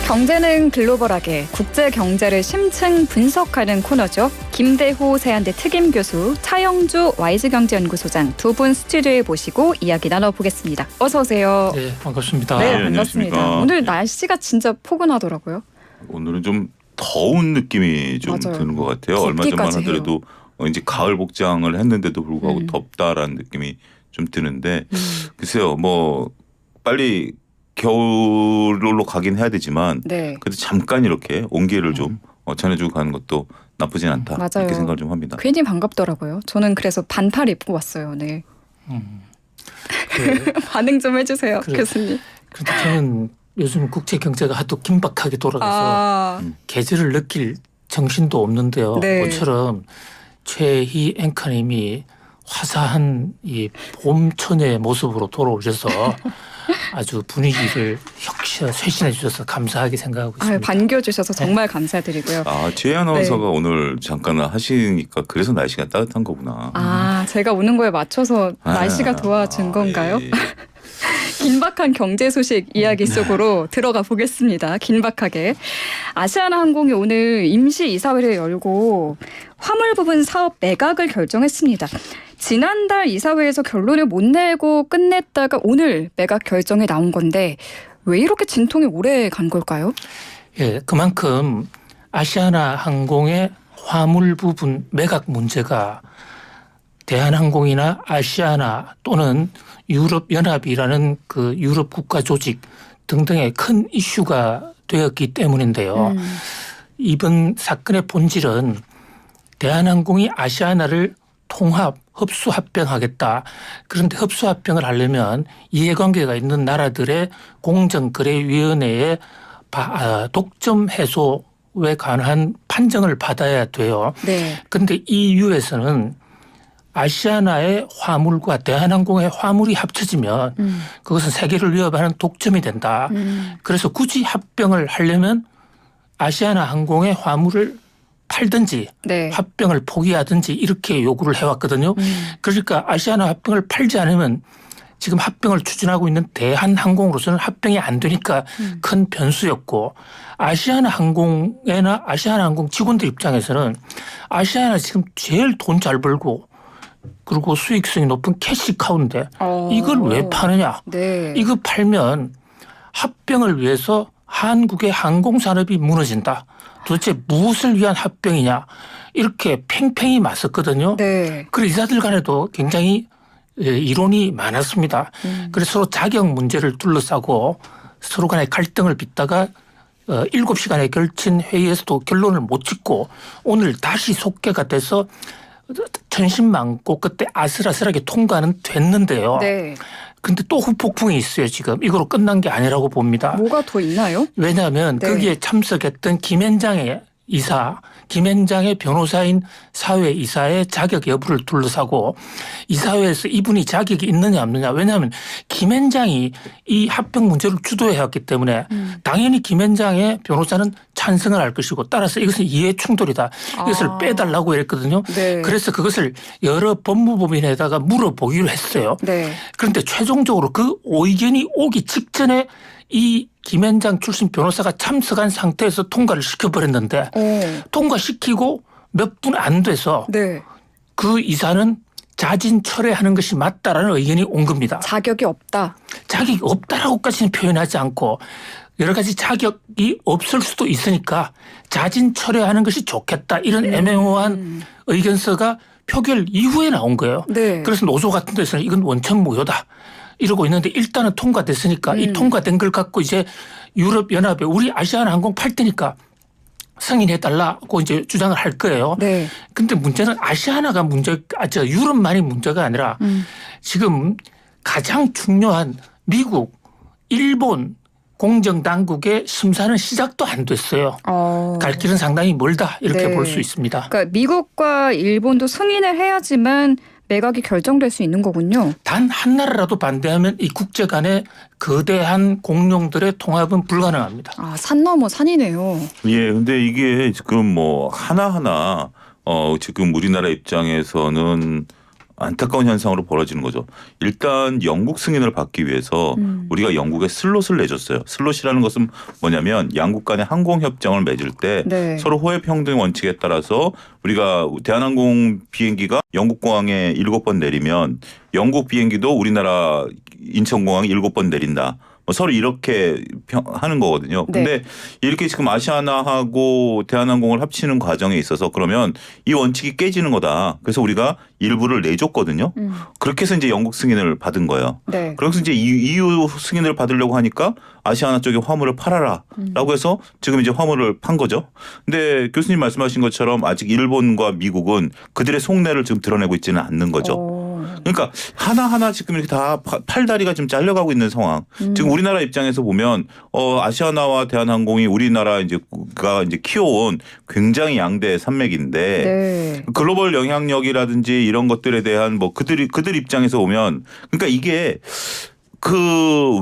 경제는 글로벌하게 국제 경제를 심층 분석하는 코너죠. 김대호 세한대 특임 교수, 차영주 YG경제연구소장 두 분 스튜디오에 모시고 이야기 나눠보겠습니다. 어서 오세요. 네, 반갑습니다. 네, 네, 반갑습니다. 안녕하십니까. 오늘 날씨가 진짜 포근하더라고요. 오늘은 좀 더운 느낌이 좀 맞아요. 드는 것 같아요. 얼마 전만 덥기까지 하더라도 이제 가을 복장을 했는데도 불구하고 음. 덥다라는 느낌이 좀 드는데 글쎄요, 뭐 빨리 겨울로 가긴 해야 되지만 네. 그래도 잠깐 이렇게 온기를 좀 전해주고 가는 것도 나쁘진 않다. 맞아요. 이렇게 생각을 좀 합니다. 괜히 반갑더라고요. 저는 그래서 반팔 입고 왔어요. 네. 그, 반응 좀 해주세요, 그래. 교수님. 그런데 저는 요즘 국제 경제가 하도 긴박하게 돌아가서 계절을 느낄 정신도 없는데요. 네. 모처럼 최희 앵커님이 화사한 이 봄 처녀의 모습으로 돌아오셔서 아주 분위기를 쇄신해 주셔서 감사하게 생각하고 있습니다. 반겨주셔서 정말 감사드리고요. 최 아나운서가 오늘 잠깐 하시니까 그래서 날씨가 따뜻한 거구나. 제가 오는 거에 맞춰서 날씨가 도와준 건가요? 예. 긴박한 경제 소식 이야기 속으로 들어가 보겠습니다. 긴박하게. 아시아나항공이 오늘 임시 이사회를 열고 화물 부분 사업 매각을 결정했습니다. 지난달 이사회에서 결론을 못 내고 끝냈다가 오늘 매각 결정이 나온 건데 왜 이렇게 진통이 오래 간 걸까요? 예, 그만큼 아시아나항공의 화물 부분 매각 문제가 대한항공이나 아시아나 또는 유럽연합이라는 그 유럽 국가 조직 등등의 큰 이슈가 되었기 때문인데요. 이번 사건의 본질은 대한항공이 아시아나를 통합, 흡수합병하겠다. 그런데 흡수합병을 하려면 이해관계가 있는 나라들의 공정거래위원회의 독점 해소에 관한 판정을 받아야 돼요. 네. 그런데 EU에서는 아시아나의 화물과 대한항공의 화물이 합쳐지면 그것은 세계를 위협하는 독점이 된다. 그래서 굳이 합병을 하려면 아시아나 항공의 화물을 팔든지 네. 합병을 포기하든지 이렇게 요구를 해왔거든요. 그러니까 아시아나 합병을 팔지 않으면 지금 합병을 추진하고 있는 대한항공으로서는 합병이 안 되니까 큰 변수였고 아시아나 항공이나 아시아나 항공 직원들 입장에서는 아시아나 지금 제일 돈 잘 벌고 그리고 수익성이 높은 캐시카우인데 이걸 왜 파느냐. 네. 이거 팔면 합병을 위해서 한국의 항공산업이 무너진다. 도대체 무엇을 위한 합병이냐. 이렇게 팽팽히 맞섰거든요. 네. 그래서 이사들 간에도 굉장히 이론이 많았습니다. 그래서 서로 자격 문제를 둘러싸고 서로 간의 갈등을 빚다가 7시간에 걸친 회의에서도 결론을 못 짓고 오늘 다시 속개가 돼서 천신만고 그때 아슬아슬하게 통과는 됐는데요. 네. 근데 또 후폭풍이 있어요. 지금 이거로 끝난 게 아니라고 봅니다. 뭐가 더 있나요? 왜냐하면 네. 거기에 참석했던 김현장의 이사, 김현장의 변호사인 사회이사의 자격 여부를 둘러싸고 이사회에서 이분이 자격이 있느냐 없느냐. 왜냐하면 김현장이 이 합병 문제를 주도해왔기 때문에 당연히 김현장의 변호사는 찬성을 할 것이고 따라서 이것은 이해 충돌이다. 이것을 빼달라고 했거든요. 네. 그래서 그것을 여러 법무법인에다가 물어보기로 했어요. 네. 그런데 최종적으로 그 의견이 오기 직전에 이 김현장 출신 변호사가 참석한 상태에서 통과를 시켜버렸는데 통과시키고 몇 분 안 돼서 네. 그 이사는 자진 철회하는 것이 맞다라는 의견이 온 겁니다. 자격이 없다. 자격이 없다라고까지는 표현하지 않고 여러 가지 자격이 없을 수도 있으니까 자진 철회하는 것이 좋겠다. 이런 애매모호한 의견서가 표결 이후에 나온 거예요. 네. 그래서 노조 같은 데서는 이건 원천 무효다. 이러고 있는데 일단은 통과됐으니까 이 통과된 걸 갖고 이제 유럽연합에 우리 아시아나항공 팔 테니까 승인해달라고 이제 주장을 할 거예요. 네. 근데 문제는 아시아나가 유럽만이 문제가 아니라 지금 가장 중요한 미국, 일본 공정당국의 심사는 시작도 안 됐어요. 갈 길은 상당히 멀다 이렇게 네. 볼 수 있습니다. 그러니까 미국과 일본도 승인을 해야지만 매각이 결정될 수 있는 거군요. 단 한 나라라도 반대하면 이 국제 간의 거대한 공룡들의 통합은 불가능합니다. 산 넘어 산이네요. 예, 근데 이게 지금 뭐 하나하나 지금 우리나라 입장에서는 안타까운 현상으로 벌어지는 거죠. 일단 영국 승인을 받기 위해서 우리가 영국에 슬롯을 내줬어요. 슬롯이라는 것은 뭐냐면 양국 간의 항공협정을 맺을 때 네. 서로 호혜평등 원칙에 따라서 우리가 대한항공 비행기가 영국공항에 7번 내리면 영국 비행기도 우리나라 인천공항에 7번 내린다. 서로 이렇게 하는 거거든요. 근데 이렇게 지금 아시아나하고 대한항공을 합치는 과정에 있어서 그러면 이 원칙이 깨지는 거다. 그래서 우리가 일부를 내줬거든요. 그렇게 해서 이제 영국 승인을 받은 거예요. 네. 그래서 이제 EU 승인을 받으려고 하니까 아시아나 쪽에 화물을 팔아라라고 해서 지금 이제 화물을 판 거죠. 근데 교수님 말씀하신 것처럼 아직 일본과 미국은 그들의 속내를 지금 드러내고 있지는 않는 거죠. 그러니까 하나하나 지금 이렇게 다 팔다리가 지금 잘려가고 있는 상황. 지금 우리나라 입장에서 보면 아시아나와 대한항공이 우리나라 이제가 이제 키워온 굉장히 양대 산맥인데 네. 글로벌 영향력이라든지 이런 것들에 대한 뭐 그들 입장에서 보면 그러니까 이게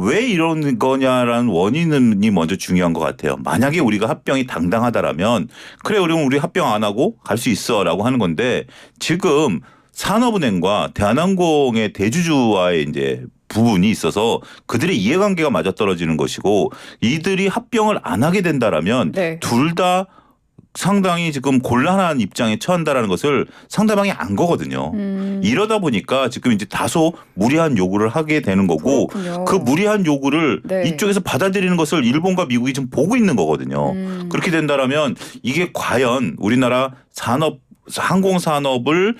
왜 이런 거냐라는 원인이 먼저 중요한 것 같아요. 만약에 우리가 합병이 당당하다라면 그래 그러면 우리 합병 안 하고 갈 수 있어라고 하는 건데 지금 산업은행과 대한항공의 대주주와의 이제 부분이 있어서 그들의 이해관계가 맞아떨어지는 것이고 이들이 합병을 안 하게 된다라면 네. 둘 다 상당히 지금 곤란한 입장에 처한다라는 것을 상대방이 안 거거든요. 이러다 보니까 지금 이제 다소 무리한 요구를 하게 되는 거고 그렇군요. 그 무리한 요구를 네. 이쪽에서 받아들이는 것을 일본과 미국이 지금 보고 있는 거거든요. 그렇게 된다라면 이게 과연 우리나라 항공 산업을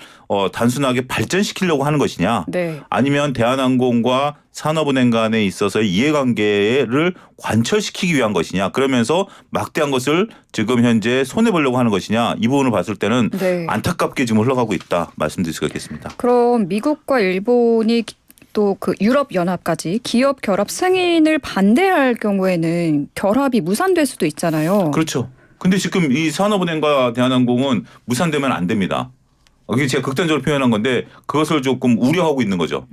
단순하게 발전시키려고 하는 것이냐 네. 아니면 대한항공과 산업은행 간에 있어서의 이해관계를 관철시키기 위한 것이냐 그러면서 막대한 것을 지금 현재 손해보려고 하는 것이냐 이 부분을 봤을 때는 네. 안타깝게 지금 흘러가고 있다 말씀드릴 수가 있겠습니다. 그럼 미국과 일본이 또 그 유럽 연합까지 기업 결합 승인을 반대할 경우에는 결합이 무산될 수도 있잖아요. 그렇죠. 근데 지금 이 산업은행과 대한항공은 무산되면 안 됩니다. 이게 제가 극단적으로 표현한 건데 그것을 조금 우려하고 있는 거죠.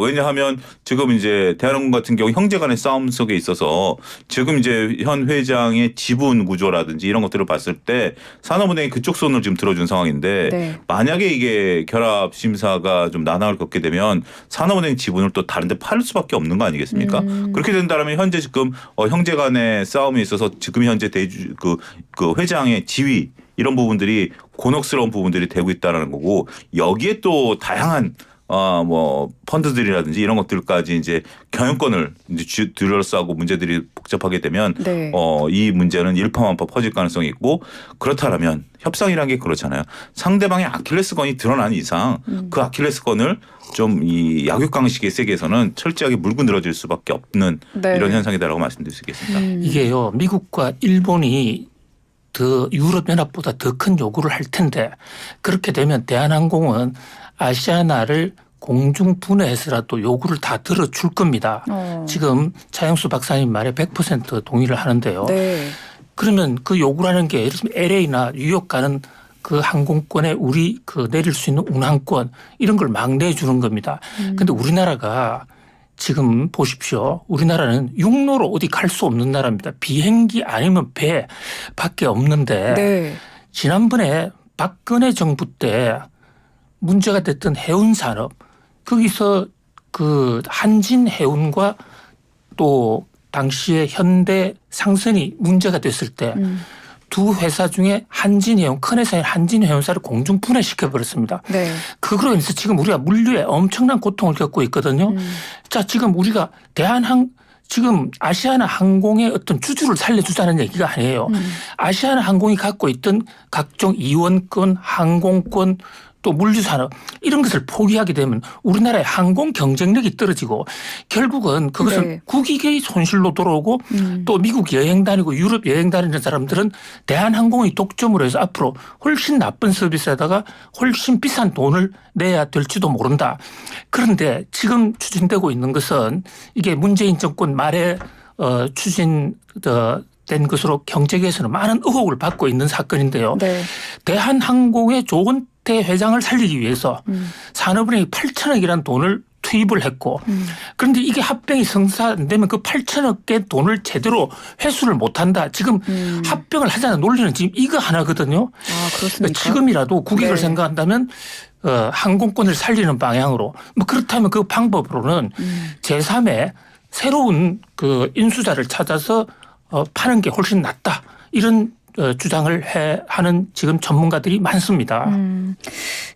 왜냐하면 지금 이제 대한항공 같은 경우 형제 간의 싸움 속에 있어서 지금 이제 현 회장의 지분 구조라든지 이런 것들을 봤을 때 산업은행이 그쪽 손을 지금 들어준 상황인데 네. 만약에 이게 결합 심사가 좀 난항을 겪게 되면 산업은행 지분을 또 다른 데 팔 수밖에 없는 거 아니겠습니까? 그렇게 된다면 현재 지금 형제 간의 싸움에 있어서 지금 현재 그 회장의 지위 이런 부분들이 곤혹스러운 부분들이 되고 있다라는 거고 여기에 또 다양한 뭐 펀드들이라든지 이런 것들까지 이제 경영권을 이제 둘러싸고 문제들이 복잡하게 되면 네. 이 문제는 일파만파 퍼질 가능성이 있고 그렇다면 협상이라는 게 그렇잖아요. 상대방의 아킬레스건이 드러난 이상 그 아킬레스건을 좀 이 약육강식의 세계에서는 철저하게 물고 늘어질 수밖에 없는 네. 이런 현상이다라고 말씀드릴 수 있겠습니다. 이게요. 미국과 일본이 더 유럽연합보다 더 큰 요구를 할 텐데 그렇게 되면 대한항공은 아시아나를 공중 분해해서라도 요구를 다 들어줄 겁니다. 지금 차영수 박사님 말에 100% 동의를 하는데요. 네. 그러면 그 요구라는 게 예를 들면 LA나 뉴욕 가는 그 항공권에 우리 내릴 수 있는 운항권 이런 걸 막 내주는 겁니다. 그런데 우리나라가 지금 보십시오. 우리나라는 육로로 어디 갈 수 없는 나라입니다. 비행기 아니면 배 밖에 없는데 네. 지난번에 박근혜 정부 때 문제가 됐던 해운 산업 거기서 그 한진 해운과 또 당시에 현대 상선이 문제가 됐을 때 두 회사 중에 한진해운 큰 회사인 한진해운사를 공중 분해시켜 버렸습니다. 네. 그걸로 인해서 지금 우리가 물류에 엄청난 고통을 겪고 있거든요. 자, 지금 우리가 지금 아시아나 항공의 어떤 주주를 살려주자는 얘기가 아니에요. 아시아나 항공이 갖고 있던 각종 이원권, 항공권 또 물류산업 이런 것을 포기하게 되면 우리나라의 항공 경쟁력이 떨어지고 결국은 그것은 네. 국익의 손실로 돌아오고 또 미국 여행 다니고 유럽 여행 다니는 사람들은 대한항공의 독점으로 해서 앞으로 훨씬 나쁜 서비스에다가 훨씬 비싼 돈을 내야 될지도 모른다. 그런데 지금 추진되고 있는 것은 이게 문재인 정권 말에 추진된 것으로 경제계에서는 많은 의혹을 받고 있는 사건인데요. 네. 대한항공의 조건태 회장을 살리기 위해서 산업은행이 8천억이라는 돈을 투입을 했고 그런데 이게 합병이 성사 안 되면 그 8천억 개 돈을 제대로 회수를 못한다. 지금 합병을 하자는 논리는 지금 이거 하나거든요. 아, 그렇습니까? 지금이라도 국익을 네. 생각한다면 항공권을 살리는 방향으로 뭐 그렇다면 그 방법으로는 제3의 새로운 그 인수자를 찾아서 파는 게 훨씬 낫다. 이런 주장을 하는 지금 전문가들이 많습니다.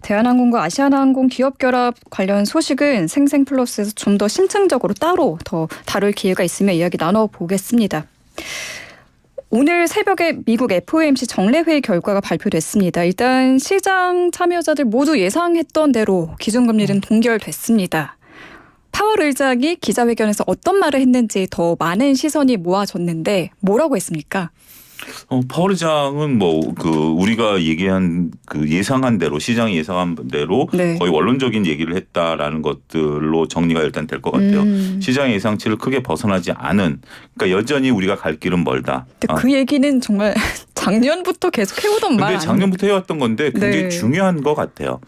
대한항공과 아시아나항공 기업 결합 관련 소식은 생생플러스에서 좀 더 심층적으로 따로 더 다룰 기회가 있으면 이야기 나눠보겠습니다. 오늘 새벽에 미국 FOMC 정례회의 결과가 발표됐습니다. 일단 시장 참여자들 모두 예상했던 대로 기준금리는 동결됐습니다. 파월 의장이 기자회견에서 어떤 말을 했는지 더 많은 시선이 모아졌는데 뭐라고 했습니까? 파월 의장은 우리가 얘기한 그 예상한 대로 시장이 예상한 대로 네. 거의 원론적인 얘기를 했다라는 것들로 정리가 일단 될 것 같아요. 시장의 예상치를 크게 벗어나지 않은 그러니까 여전히 우리가 갈 길은 멀다. 근데 그 얘기는 정말 작년부터 계속 해오던 말. 근데 작년부터 해왔던 건데 굉장히 네. 중요한 것 같아요.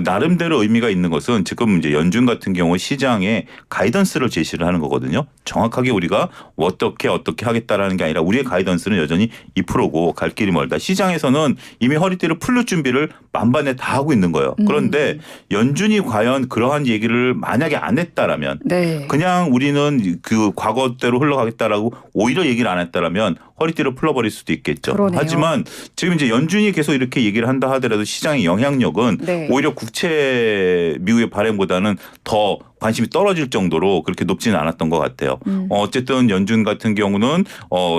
나름대로 의미가 있는 것은 지금 이제 연준 같은 경우 시장에 가이던스를 제시를 하는 거거든요. 정확하게 우리가 어떻게 하겠다라는 게 아니라 우리의 가이던스는 여전히 2%고 갈 길이 멀다. 시장에서는 이미 허리띠를 풀릴 준비를 만반에 다 하고 있는 거예요. 그런데 연준이 과연 그러한 얘기를 만약에 안 했다라면 네. 그냥 우리는 그 과거대로 흘러가겠다라고 오히려 얘기를 안 했다라면 허리띠를 풀어버릴 수도 있겠죠. 그러네요. 하지만 지금 이제 연준이 계속 이렇게 얘기를 한다 하더라도 시장의 영향력은 네. 오히려 국채 미국의 발행보다는 더 관심이 떨어질 정도로 그렇게 높지는 않았던 것 같아요. 어쨌든 연준 같은 경우는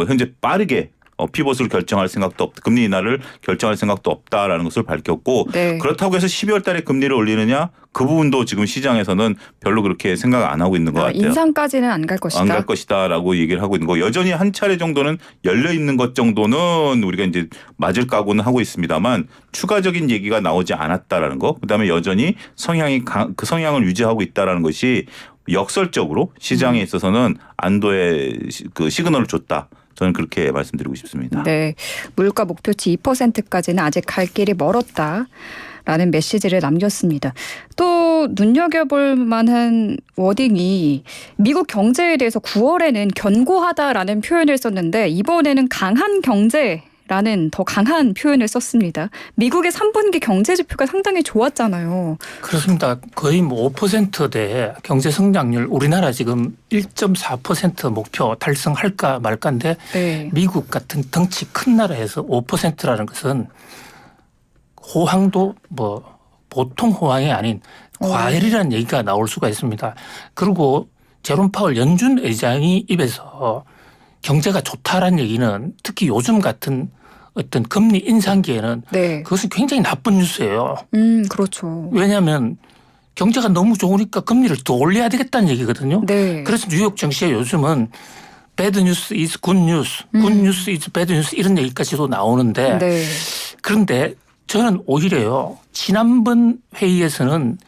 현재 빠르게 피벗을 결정할 생각도 금리 인하를 결정할 생각도 없다라는 것을 밝혔고 네. 그렇다고 해서 12월 달에 금리를 올리느냐 그 부분도 지금 시장에서는 별로 그렇게 생각 안 하고 있는 것 같아요. 인상까지는 안 갈 것이다. 안 갈 것이다라고 얘기를 하고 있는 거. 여전히 한 차례 정도는 열려 있는 것 정도는 우리가 이제 맞을 각오는 하고 있습니다만 추가적인 얘기가 나오지 않았다라는 거. 그다음에 여전히 그 성향을 유지하고 있다라는 것이 역설적으로 시장에 있어서는 안도의 그 시그널을 줬다. 저는 그렇게 말씀드리고 싶습니다. 네, 물가 목표치 2%까지는 아직 갈 길이 멀었다라는 메시지를 남겼습니다. 또 눈여겨볼 만한 워딩이 미국 경제에 대해서 9월에는 견고하다라는 표현을 썼는데 이번에는 강한 경제라는 더 강한 표현을 썼습니다. 미국의 3분기 경제 지표가 상당히 좋았잖아요. 그렇습니다. 거의 5%대 경제 성장률 우리나라 지금 1.4% 목표 달성할까 말까인데 네. 미국 같은 덩치 큰 나라에서 5%라는 것은 호황도 보통 호황이 아닌 과열이라는 얘기가 나올 수가 있습니다. 그리고 제롬 파월 연준 의장이 입에서 경제가 좋다라는 얘기는 특히 요즘 같은 어떤 금리 인상기에는 네. 그것은 굉장히 나쁜 뉴스예요. 그렇죠. 왜냐하면 경제가 너무 좋으니까 금리를 더 올려야 되겠다는 얘기거든요. 네. 그래서 뉴욕 증시에 요즘은 bad news is good news, good news is bad news 이런 얘기까지도 나오는데 네. 그런데 저는 오히려요. 지난번 회의에서는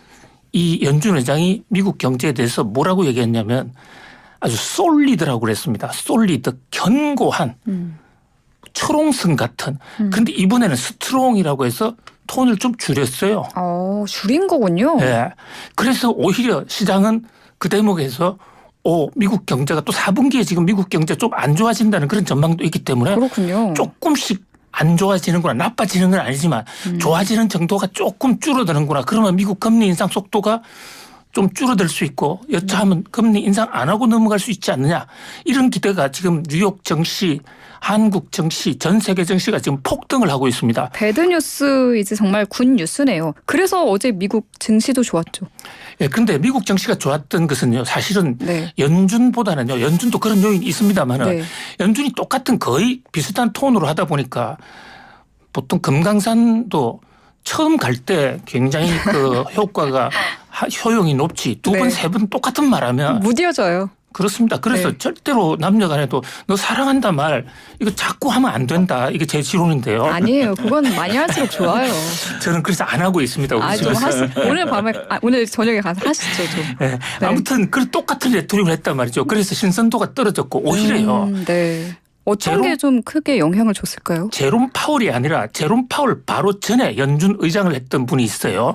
이 연준 의장이 미국 경제에 대해서 뭐라고 얘기했냐면 아주 솔리드라고 그랬습니다. 솔리드, 견고한 초롱성 같은. 그런데 이번에는 스트롱이라고 해서 톤을 좀 줄였어요. 줄인 거군요. 네. 그래서 오히려 시장은 그 대목에서 미국 경제가 또 4분기에 지금 미국 경제 좀 안 좋아진다는 그런 전망도 있기 때문에 그렇군요. 조금씩 안 좋아지는구나. 나빠지는 건 아니지만 좋아지는 정도가 조금 줄어드는구나. 그러면 미국 금리 인상 속도가 좀 줄어들 수 있고 여차하면 금리 인상 안 하고 넘어갈 수 있지 않느냐. 이런 기대가 지금 뉴욕 증시, 한국 증시, 전 세계 증시가 지금 폭등을 하고 있습니다. 배드뉴스 이제 정말 굿 뉴스네요. 그래서 어제 미국 증시도 좋았죠. 예, 그런데 미국 증시가 좋았던 것은요. 사실은 네. 연준보다는요. 연준도 그런 요인이 있습니다만은 네. 연준이 똑같은 거의 비슷한 톤으로 하다 보니까 보통 금강산도 처음 갈 때 굉장히 그 효과가 효용이 높지 두 번, 네. 세 번 똑같은 말하면 무뎌져요. 그렇습니다. 그래서 네. 절대로 남녀 간에도 너 사랑한다 말 이거 자꾸 하면 안 된다. 이게 제 지론인데요. 아니에요. 그건 많이 할수록 좋아요. 저는 그래서 안 하고 있습니다. 우리 좀 집에서. 오늘 저녁에 가서 하시죠. 좀. 네. 네. 아무튼 그 똑같은 레토릭을 했단 말이죠. 그래서 신선도가 떨어졌고 오히려요. 네. 어떤 게 좀 크게 영향을 줬을까요? 제롬 파월이 아니라 제롬 파월 바로 전에 연준 의장을 했던 분이 있어요.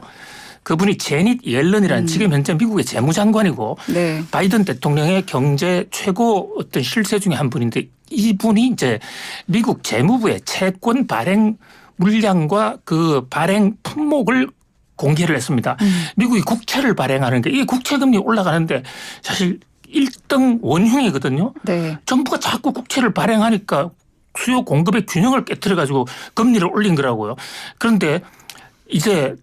그분이 제닛 옐런이라는 지금 현재 미국의 재무장관이고 네. 바이든 대통령의 경제 최고 어떤 실세 중에 한 분인데 이분이 이제 미국 재무부의 채권 발행 물량과 그 발행 품목을 공개를 했습니다. 미국이 국채를 발행하는 게 이게 국채금리 올라가는데 사실 1등 원흉이거든요. 네. 정부가 자꾸 국채를 발행하니까 수요 공급의 균형을 깨뜨려 가지고 금리를 올린 거라고요. 그런데 이제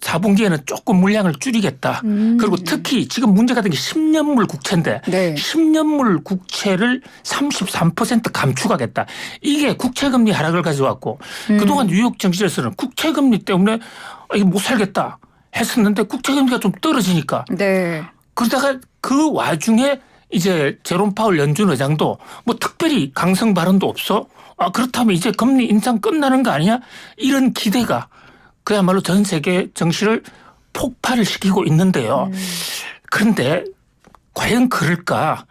4분기에는 조금 물량을 줄이겠다. 그리고 특히 지금 문제가 된 게 10년물 국채인데 네. 10년물 국채를 33% 감축하겠다. 이게 국채금리 하락을 가져왔고 그동안 뉴욕 정치에서는 국채금리 때문에 이게 못 살겠다 했었는데 국채금리가 좀 떨어지니까 네. 그러다가 그 와중에 이제 제롬 파월 연준 의장도 뭐 특별히 강성 발언도 없어. 그렇다면 이제 금리 인상 끝나는 거 아니냐? 이런 기대가 그야말로 전 세계 정시를 폭발을 시키고 있는데요. 그런데 과연 그럴까?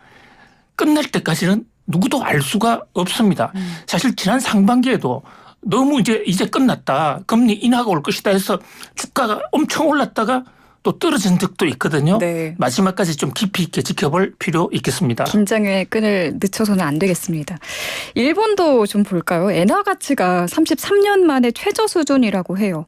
끝날 때까지는 누구도 알 수가 없습니다. 사실 지난 상반기에도 너무 이제 끝났다. 금리 인하가 올 것이다 해서 주가가 엄청 올랐다가 또 떨어진 적도 있거든요. 네. 마지막까지 좀 깊이 있게 지켜볼 필요 있겠습니다. 긴장의 끈을 늦춰서는 안 되겠습니다. 일본도 좀 볼까요? 엔화 가치가 33년 만에 최저 수준이라고 해요.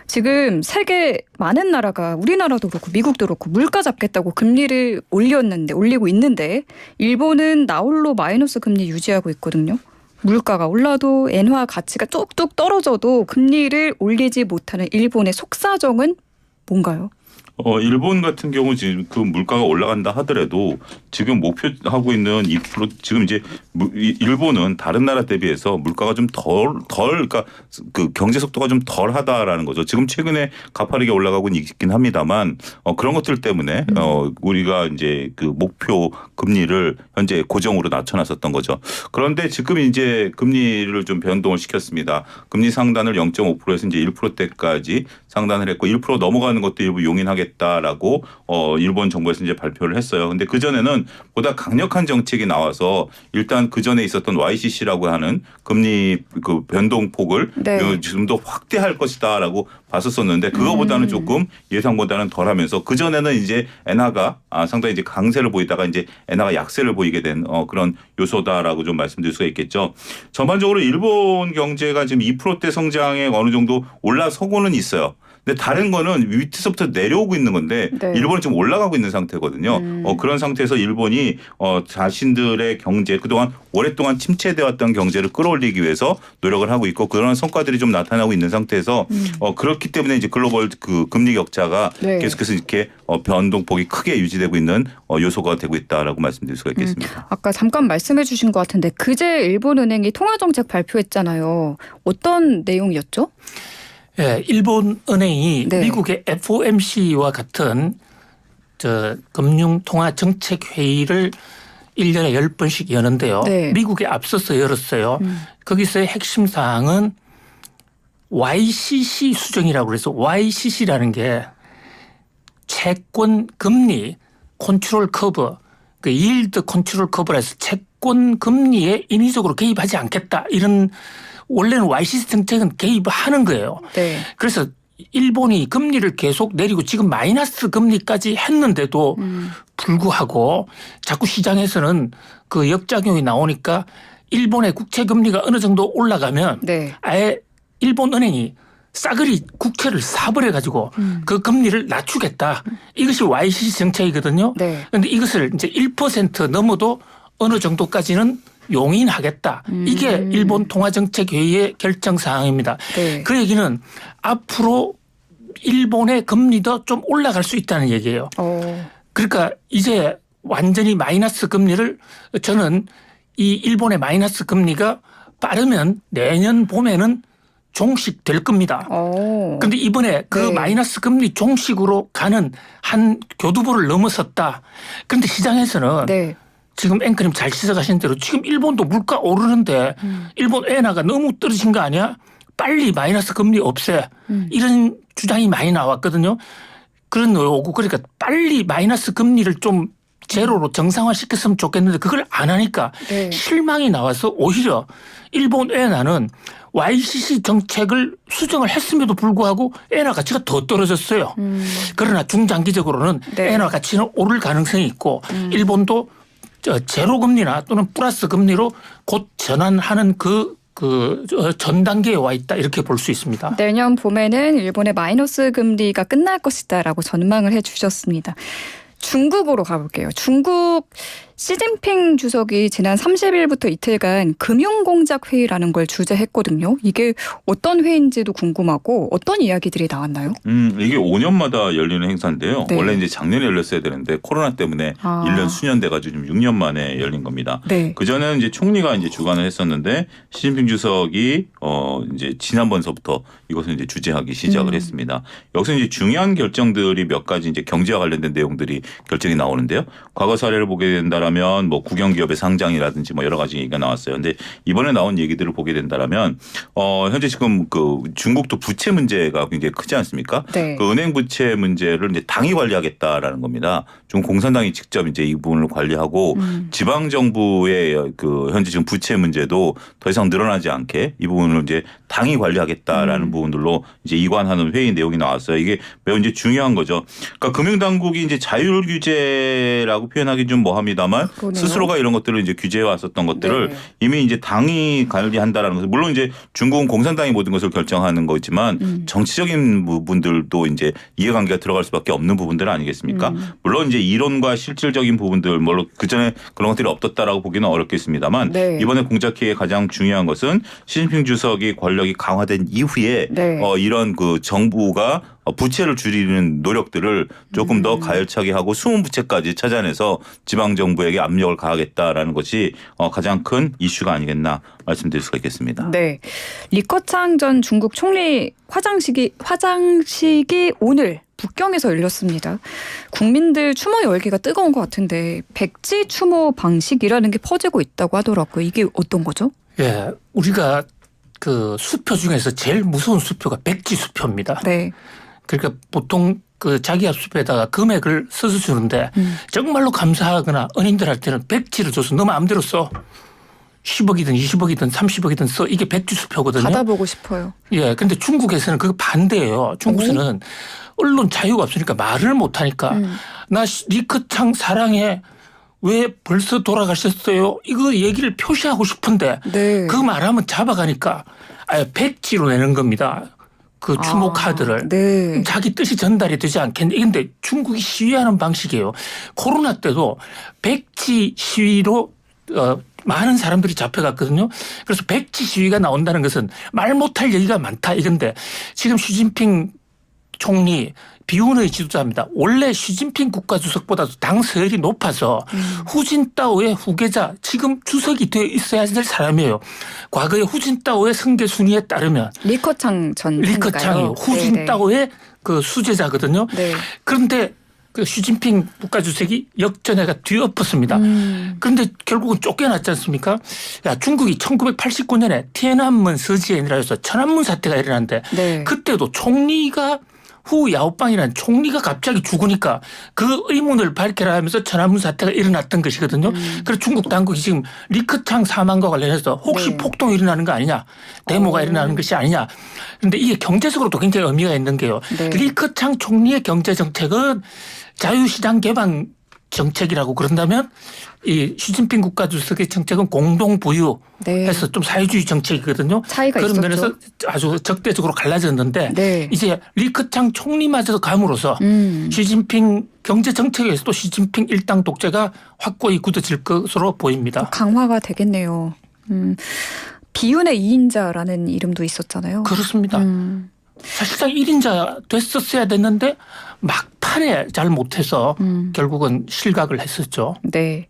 지금 세계 많은 나라가 우리나라도 그렇고 미국도 그렇고 물가 잡겠다고 금리를 올리고 있는데 일본은 나홀로 마이너스 금리 유지하고 있거든요. 물가가 올라도 엔화 가치가 뚝뚝 떨어져도 금리를 올리지 못하는 일본의 속사정은 뭔가요? 일본 같은 경우 지금 그 물가가 올라간다 하더라도 지금 목표하고 있는 2% 지금 이제 일본은 다른 나라 대비해서 물가가 좀 그러니까 그 경제 속도가 좀 덜하다라는 거죠. 지금 최근에 가파르게 올라가고 있긴 합니다만 그런 것들 때문에 우리가 이제 그 목표 금리를 현재 고정으로 낮춰놨었던 거죠. 그런데 지금 이제 금리를 좀 변동을 시켰습니다. 금리 상단을 0.5%에서 이제 1%대까지 상단을 했고 1% 넘어가는 것도 일부 용인하겠다라고 일본 정부에서 이제 발표를 했어요. 근데 그 전에는 보다 강력한 정책이 나와서 일단 그 전에 있었던 YCC라고 하는 금리 그 변동폭을 네. 좀 더 확대할 것이다라고 봤었었는데 그거보다는 조금 예상보다는 덜하면서 그 전에는 이제 엔화가 상당히 이제 강세를 보이다가 이제 엔화가 약세를 보이게 된 그런 요소다라고 좀 말씀드릴 수가 있겠죠. 전반적으로 일본 경제가 지금 2%대 성장에 어느 정도 올라서고는 있어요. 근데 다른 거는 밑에서부터 내려오고 있는 건데 네. 일본은 지금 올라가고 있는 상태거든요. 그런 상태에서 일본이 자신들의 경제 그동안 오랫동안 침체되어 왔던 경제를 끌어올리기 위해서 노력을 하고 있고 그런 성과들이 좀 나타나고 있는 상태에서 그렇기 때문에 이제 글로벌 그 금리 격차가 네. 계속해서 이렇게 변동폭이 크게 유지되고 있는 요소가 되고 있다라고 말씀드릴 수가 있겠습니다. 아까 잠깐 말씀해 주신 것 같은데 그제 일본은행이 통화정책 발표했잖아요. 어떤 내용이었죠? 예, 일본 은행이 네. 미국의 FOMC와 같은 금융통화정책회의를 1년에 10번씩 여는데요. 네. 미국에 앞서서 열었어요. 거기서의 핵심 사항은 YCC 수정이라고 그래서 YCC라는 게 채권 금리 컨트롤 커브, 그 일드 컨트롤 커브라 해서 채권 금리에 인위적으로 개입하지 않겠다. 이런 원래는 YCC 정책은 개입하는 거예요. 네. 그래서 일본이 금리를 계속 내리고 지금 마이너스 금리까지 했는데도 불구하고 자꾸 시장에서는 그 역작용이 나오니까 일본의 국채 금리가 어느 정도 올라가면 네. 아예 일본 은행이 싸그리 국채를 사버려 가지고 그 금리를 낮추겠다. 이것이 YCC 정책이거든요. 네. 그런데 이것을 이제 1% 넘어도 어느 정도까지는 용인하겠다. 이게 일본 통화정책회의의 결정 사항입니다. 네. 그 얘기는 앞으로 일본의 금리도 좀 올라갈 수 있다는 얘기예요. 그러니까 이제 완전히 마이너스 금리를 저는 이 일본의 마이너스 금리가 빠르면 내년 봄에는 종식될 겁니다. 그런데 이번에 그 네. 마이너스 금리 종식으로 가는 한 교두보를 넘어섰다. 그런데 시장에서는 네. 지금 앵커님 잘 지적하신 대로 지금 일본도 물가 오르는데 일본 엔화가 너무 떨어진 거 아니야? 빨리 마이너스 금리 없애. 이런 주장이 많이 나왔거든요. 그런 오고 그러니까 빨리 마이너스 금리를 좀 제로로 정상화시켰으면 좋겠는데 그걸 안 하니까 네. 실망이 나와서 오히려 일본 엔화는 YCC 정책을 수정을 했음에도 불구하고 엔화 가치가 더 떨어졌어요. 그러나 중장기적으로는 네. 엔화 가치는 오를 가능성이 있고 일본도 제로 금리나 또는 플러스 금리로 곧 전환하는 전 단계에 와 있다 이렇게 볼 수 있습니다. 내년 봄에는 일본의 마이너스 금리가 끝날 것이다라고 전망을 해주셨습니다. 중국으로 가볼게요. 중국 시진핑 주석이 지난 30일부터 이틀간 금융공작 회의라는 걸 주재했거든요. 이게 어떤 회의인지도 궁금하고 어떤 이야기들이 나왔나요? 이게 5년마다 열리는 행사인데요. 네. 원래 이제 작년에 열렸어야 되는데 코로나 때문에 1년 수년 돼가지고 지금 6년 만에 열린 겁니다. 네. 그 전에는 이제 총리가 이제 주관을 했었는데 시진핑 주석이 이제 지난번서부터 이것을 이제 주재하기 시작을 했습니다. 여기서 이제 중요한 결정들이 몇 가지 이제 경제와 관련된 내용들이 결정이 나오는데요. 과거 사례를 보게 된다라면 뭐 국영기업의 상장이라든지 뭐 여러 가지 얘기가 나왔어요. 근데 이번에 나온 얘기들을 보게 된다라면 현재 지금 그 중국도 부채 문제가 굉장히 크지 않습니까? 네. 그 은행 부채 문제를 이제 당이 관리하겠다라는 겁니다. 중국 공산당이 직접 이제 이 부분을 관리하고 지방 정부의 그 현재 지금 부채 문제도 더 이상 늘어나지 않게 이 부분을 이제 당이 관리하겠다라는 부분들로 이제 이관하는 회의 내용이 나왔어요. 이게 매우 이제 중요한 거죠. 그러니까 금융당국이 이제 자율 규제라고 표현하기 좀 뭐합니다만 그러네요. 스스로가 이런 것들을 이제 규제해 왔었던 것들을 네. 이미 이제 당이 관리한다라는 것을 물론 이제 중국은 공산당이 모든 것을 결정하는 거지만 정치적인 부분들도 이제 이해관계가 들어갈 수밖에 없는 부분들 아니겠습니까? 물론 이제 이론과 실질적인 부분들 물론 그 전에 그런 것들이 없었다라고 보기는 어렵겠습니다만 네. 이번에 공작회의의 가장 중요한 것은 시진핑 주석이 권력이 강화된 이후에 네. 이런 그 정부가 부채를 줄이는 노력들을 조금 더 가열차게 하고 숨은 부채까지 찾아내서 지방 정부에게 압력을 가하겠다라는 것이 가장 큰 이슈가 아니겠나 말씀드릴 수가 있겠습니다. 네. 리커창 전 중국 총리 화장식이 오늘 북경에서 열렸습니다. 국민들 추모 열기가 뜨거운 것 같은데 백지 추모 방식이라는 게 퍼지고 있다고 하더라고요. 이게 어떤 거죠? 예, 우리가 그 수표 중에서 제일 무서운 수표가 백지 수표입니다. 네. 그러니까 보통 그 자기압 수표에다가 금액을 써서 주는데 정말로 감사하거나 은인들한테는 백지를 줘서 너 마음대로 써. 10억이든 20억이든 30억이든 써. 이게 백지 수표거든요. 받아보고 싶어요. 예, 근데 중국에서는 그거 반대예요. 중국에서는 언론 자유가 없으니까 말을 못하니까 나 리커창 사랑해. 왜 벌써 돌아가셨어요? 이거 얘기를 표시하고 싶은데 네. 그 말하면 잡아가니까 아예 백지로 내는 겁니다. 그 추모 카드를. 네. 자기 뜻이 전달이 되지 않겠는데 근데 중국이 시위하는 방식이에요. 코로나 때도 백지 시위로 많은 사람들이 잡혀갔거든요. 그래서 백지 시위가 나온다는 것은 말 못할 얘기가 많다 이건데 지금 시진핑 총리 비운의 지도자입니다. 원래 시진핑 국가주석보다도 당 서열이 높아서 후진타오의 후계자 지금 주석이 되어 있어야 될 사람이에요. 과거에 후진타오의 승계 순위에 따르면 리커창 전 리커창이 후진타오의 그 수제자거든요. 네. 그런데 그 시진핑 국가주석이 역전해가 뒤엎었습니다. 그런데 결국은 쫓겨났지 않습니까? 야, 중국이 1989년에 티안안men 서지엔이라 해서 천안문 사태가 일어났는데 네. 그때도 총리가 후 야오빵이라는 총리가 갑자기 죽으니까 그 의문을 밝혀라 하면서 천안문 사태가 일어났던 것이거든요. 그래서 중국 당국이 지금 리커창 사망과 관련해서 혹시 네. 폭동이 일어나는 거 아니냐 데모가 일어나는 것이 아니냐. 그런데 이게 경제적으로도 굉장히 의미가 있는 게요. 네. 리커창 총리의 경제정책은 자유시장 개방 정책이라고 그런다면 이 시진핑 국가주석의 정책은 공동부유해서 네. 좀 사회주의 정책이거든요. 차이가 그런 있었죠. 면에서 아주 적대적으로 갈라졌는데 네. 이제 리커창 총리마저도 감으로써 시진핑 경제정책에서도 시진핑 일당 독재가 확고히 굳어질 것으로 보입니다. 강화가 되겠네요. 비운의 2인자라는 이름도 있었잖아요. 그렇습니다. 사실상 1인자 됐었어야 됐는데 막판에 잘 못해서 결국은 실각을 했었죠. 네.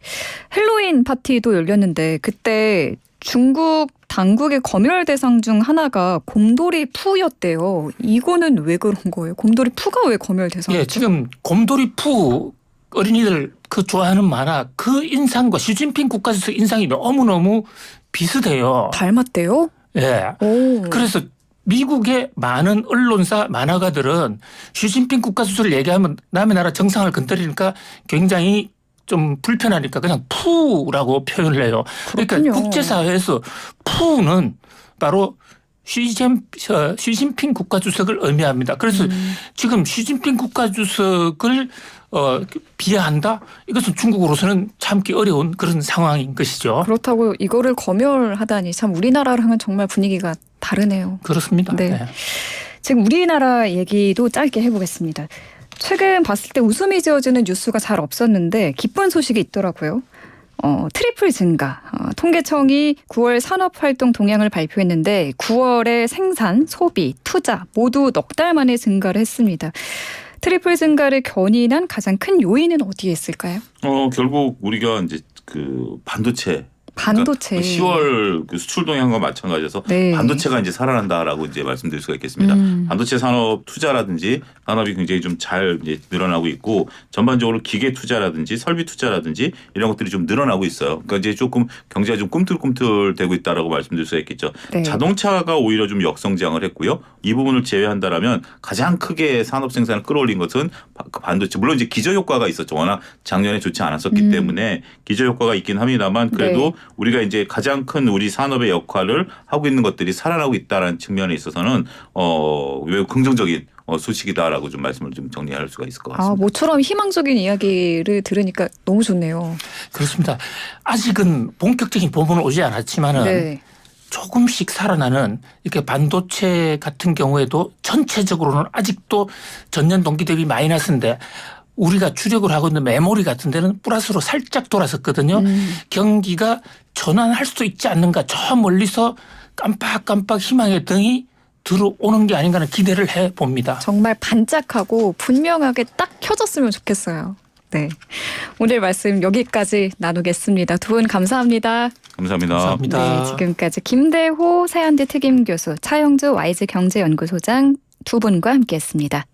헬로윈 파티도 열렸는데 그때 중국 당국의 검열 대상 중 하나가 곰돌이 푸였대요. 이거는 왜 그런 거예요? 곰돌이 푸가 왜 검열 대상이죠? 예, 지금 곰돌이 푸 어린이들 그 좋아하는 만화 그 인상과 시진핑 국가주석 인상이 너무너무 비슷해요. 닮았대요? 예. 오. 그래서 미국의 많은 언론사 만화가들은 시진핑 국가주석을 얘기하면 남의 나라 정상을 건드리니까 굉장히 좀 불편하니까 그냥 푸라고 표현을 해요. 그렇군요. 그러니까 국제사회에서 푸는 바로 시진핑 국가주석을 의미합니다. 그래서 지금 시진핑 국가주석을 비하한다? 이것은 중국으로서는 참기 어려운 그런 상황인 것이죠. 그렇다고 이거를 검열하다니 참 우리나라랑은 정말 분위기가 다르네요. 그렇습니다. 네. 네. 지금 우리나라 얘기도 짧게 해보겠습니다. 최근 봤을 때 웃음이 지어지는 뉴스가 잘 없었는데 기쁜 소식이 있더라고요. 트리플 증가. 통계청이 9월 산업활동 동향을 발표했는데 9월에 생산, 소비, 투자 모두 넉 달 만에 증가를 했습니다. 트리플 증가를 견인한 가장 큰 요인은 어디에 있을까요? 결국 우리가 이제 그 반도체. 반도체. 10월 그 수출 동향과 마찬가지여서 네. 반도체가 이제 살아난다라고 이제 말씀드릴 수가 있겠습니다. 반도체 산업 투자라든지 산업이 굉장히 좀 잘 이제 늘어나고 있고 전반적으로 기계 투자라든지 설비 투자라든지 이런 것들이 좀 늘어나고 있어요. 그러니까 이제 조금 경제가 좀 꿈틀꿈틀되고 있다라고 말씀드릴 수가 있겠죠. 네. 자동차가 오히려 좀 역성장을 했고요. 이 부분을 제외한다라면 가장 크게 산업 생산을 끌어올린 것은 반도체. 물론 이제 기저 효과가 있었죠. 워낙 작년에 좋지 않았었기 때문에 기저 효과가 있긴 합니다만 그래도 네. 우리가 이제 가장 큰 우리 산업의 역할을 하고 있는 것들이 살아나고 있다라는 측면에 있어서는 매우 긍정적인 소식이다라고 좀 말씀을 좀 정리할 수가 있을 것 같습니다. 모처럼 희망적인 이야기를 들으니까 너무 좋네요. 그렇습니다. 아직은 본격적인 부분은 오지 않았지만은 네. 조금씩 살아나는 이렇게 반도체 같은 경우에도 전체적으로는 아직도 전년 동기 대비 마이너스인데 우리가 주력을 하고 있는 메모리 같은 데는 플러스로 살짝 돌아섰거든요. 경기가 전환할 수 있지 않는가 저 멀리서 깜빡깜빡 희망의 등이 들어오는 게 아닌가 하는 기대를 해봅니다. 정말 반짝하고 분명하게 딱 켜졌으면 좋겠어요. 네. 오늘 말씀 여기까지 나누겠습니다. 두 분 감사합니다. 감사합니다. 감사합니다. 네, 지금까지 김대호 세한대 특임교수, 차영주 와이즈 경제연구소장 두 분과 함께했습니다.